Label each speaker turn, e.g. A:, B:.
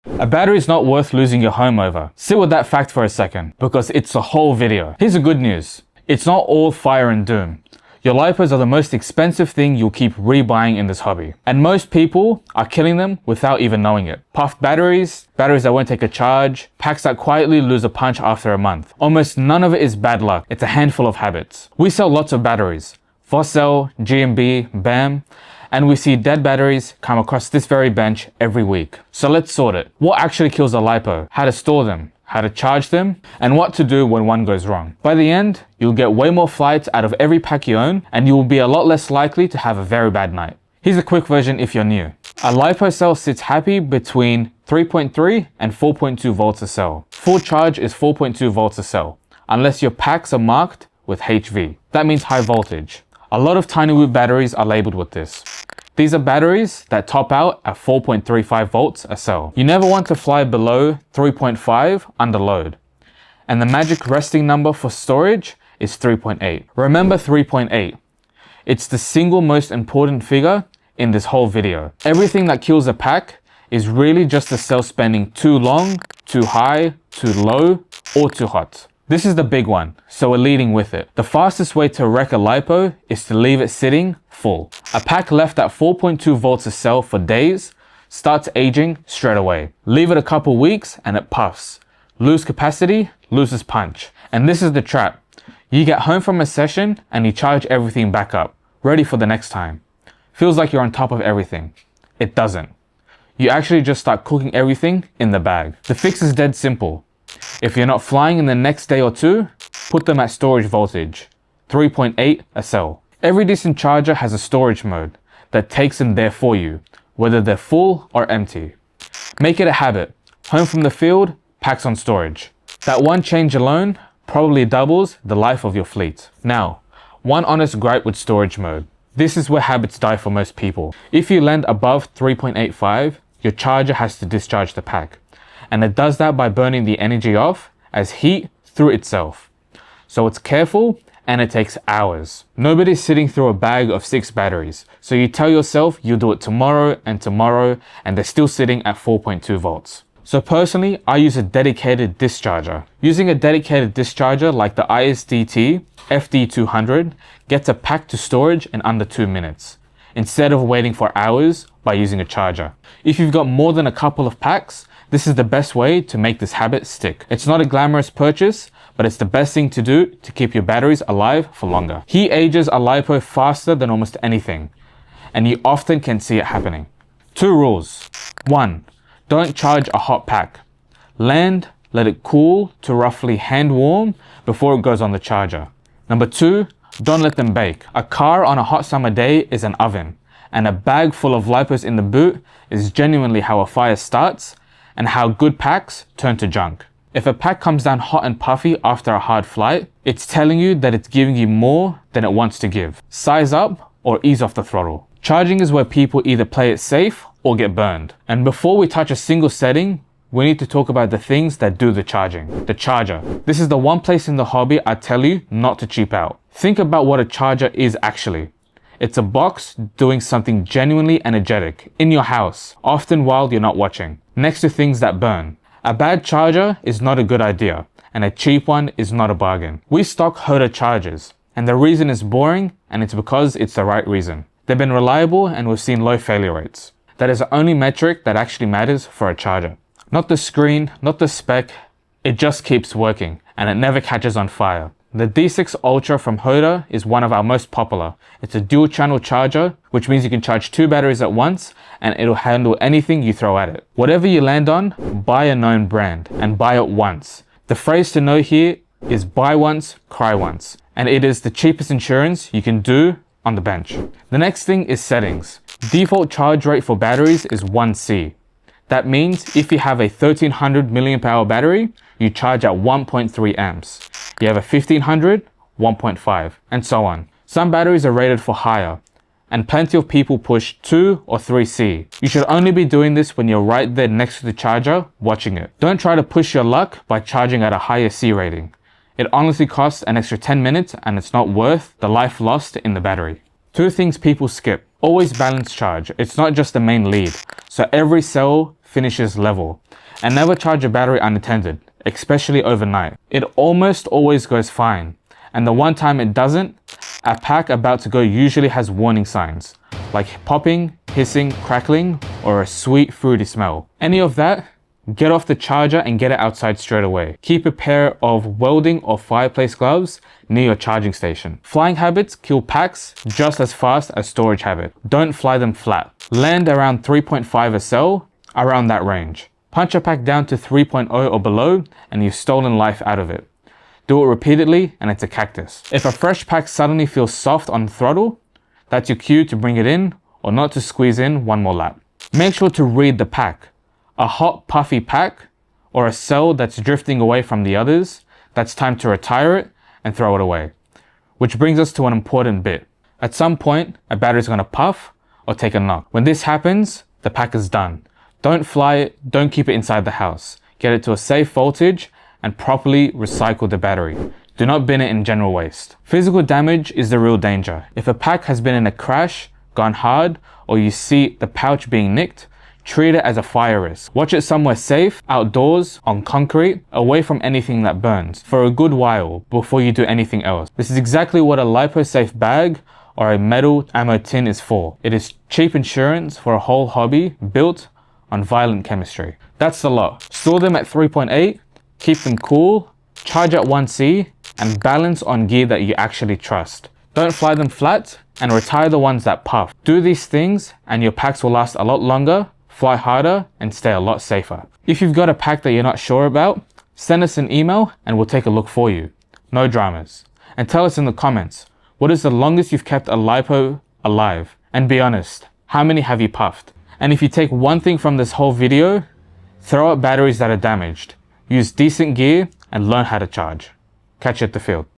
A: A battery is not worth losing your home over. Sit with that fact for a second, because it's the whole video. Here's the good news. It's not all fire and doom. Your LiPos are the most expensive thing you'll keep rebuying in this hobby. And most people are killing them without even knowing it. Puffed batteries, batteries that won't take a charge, packs that quietly lose a punch after a month. Almost none of it is bad luck. It's a handful of habits. We sell lots of batteries. Voscel, G&B, BAM. And we see dead batteries come across this very bench every week. So let's sort it. What actually kills a LiPo? How to store them? How to charge them, and what to do when one goes wrong. By the end, you'll get way more flights out of every pack you own, and you will be a lot less likely to have a very bad night. Here's a quick version if you're new. A LiPo cell sits happy between 3.3 and 4.2 volts a cell. Full charge is 4.2 volts a cell, unless your packs are marked with HV. That means high voltage. A lot of tiny wood batteries are labeled with this. These are batteries that top out at 4.35 volts a cell. You never want to fly below 3.5 under load. And the magic resting number for storage is 3.8. Remember 3.8. It's the single most important figure in this whole video. Everything that kills a pack is really just the cell spending too long, too high, too low, or too hot. This is the big one, so we're leading with it. The fastest way to wreck a LiPo is to leave it sitting full. A pack left at 4.2 volts a cell for days starts aging straight away. Leave it a couple weeks and it puffs. Lose capacity, loses punch. And this is the trap. You get home from a session and you charge everything back up, ready for the next time. Feels like you're on top of everything. It doesn't. You actually just start cooking everything in the bag. The fix is dead simple. If you're not flying in the next day or two, put them at storage voltage, 3.8 a cell. Every decent charger has a storage mode that takes them there for you, whether they're full or empty. Make it a habit. Home from the field, packs on storage. That one change alone probably doubles the life of your fleet. Now, one honest gripe with storage mode. This is where habits die for most people. If you land above 3.85, your charger has to discharge the pack. And it does that by burning the energy off as heat through itself. So it's careful and it takes hours. Nobody's sitting through a bag of 6 batteries. So you tell yourself you'll do it tomorrow, and they're still sitting at 4.2 volts. So personally, I use a dedicated discharger. Using a dedicated discharger like the ISDT FD200 gets a pack to storage in under 2 minutes, instead of waiting for hours by using a charger. If you've got more than a couple of packs, this is the best way to make this habit stick. It's not a glamorous purchase, but it's the best thing to do to keep your batteries alive for longer. Heat ages a LiPo faster than almost anything, and you often can see it happening. 2 rules. 1. Don't charge a hot pack. Land, let it cool to roughly hand warm before it goes on the charger. Number 2. Don't let them bake. A car on a hot summer day is an oven, and a bag full of LiPos in the boot is genuinely how a fire starts and how good packs turn to junk. If a pack comes down hot and puffy after a hard flight, it's telling you that it's giving you more than it wants to give. Size up or ease off the throttle. Charging is where people either play it safe or get burned. And before we touch a single setting, we need to talk about the things that do the charging. The charger. This is the one place in the hobby I tell you not to cheap out. Think about what a charger is actually. It's a box doing something genuinely energetic in your house, often while you're not watching, next to things that burn. A bad charger is not a good idea, and a cheap one is not a bargain. We stock Hoda chargers, and the reason is boring, and it's because it's the right reason. They've been reliable and we've seen low failure rates. That is the only metric that actually matters for a charger. Not the screen, not the spec, it just keeps working, and it never catches on fire. The D6 Ultra from Hoda is one of our most popular. It's a dual channel charger, which means you can charge 2 batteries at once and it'll handle anything you throw at it. Whatever you land on, buy a known brand and buy it once. The phrase to know here is buy once, cry once. And it is the cheapest insurance you can do on the bench. The next thing is settings. Default charge rate for batteries is 1C. That means if you have a 1300 mAh battery, you charge at 1.3 amps. You have a 1500, 1.5, and so on. Some batteries are rated for higher, and plenty of people push 2 or 3C. You should only be doing this when you're right there next to the charger, watching it. Don't try to push your luck by charging at a higher C rating. It honestly costs an extra 10 minutes and it's not worth the life lost in the battery. 2 things people skip. Always balance charge. It's not just the main lead. So every cell finishes level. And never charge a battery unattended, especially overnight. It almost always goes fine. And the one time it doesn't, a pack about to go usually has warning signs, like popping, hissing, crackling, or a sweet fruity smell. Any of that, get off the charger and get it outside straight away. Keep a pair of welding or fireplace gloves near your charging station. Flying habits kill packs just as fast as storage habit. Don't fly them flat. Land around 3.5 a cell, around that range. Punch a pack down to 3.0 or below and you've stolen life out of it. Do it repeatedly and it's a cactus. If a fresh pack suddenly feels soft on throttle, that's your cue to bring it in or not to squeeze in one more lap. Make sure to read the pack. A hot puffy pack or a cell that's drifting away from the others, that's time to retire it and throw it away. Which brings us to an important bit. At some point, a battery's gonna puff or take a knock. When this happens, the pack is done. Don't fly it, don't keep it inside the house. Get it to a safe voltage and properly recycle the battery. Do not bin it in general waste. Physical damage is the real danger. If a pack has been in a crash, gone hard, or you see the pouch being nicked, treat it as a fire risk. Watch it somewhere safe, outdoors, on concrete, away from anything that burns, for a good while before you do anything else. This is exactly what a LiPo safe bag or a metal ammo tin is for. It is cheap insurance for a whole hobby built on violent chemistry. That's the lot. Store them at 3.8, keep them cool, charge at 1C, and balance on gear that you actually trust. Don't fly them flat and retire the ones that puff. Do these things and your packs will last a lot longer, fly harder, and stay a lot safer. If you've got a pack that you're not sure about, send us an email and we'll take a look for you. No dramas. And tell us in the comments, what is the longest you've kept a LiPo alive? And be honest, how many have you puffed? And if you take one thing from this whole video, throw out batteries that are damaged. Use decent gear and learn how to charge. Catch you at the field.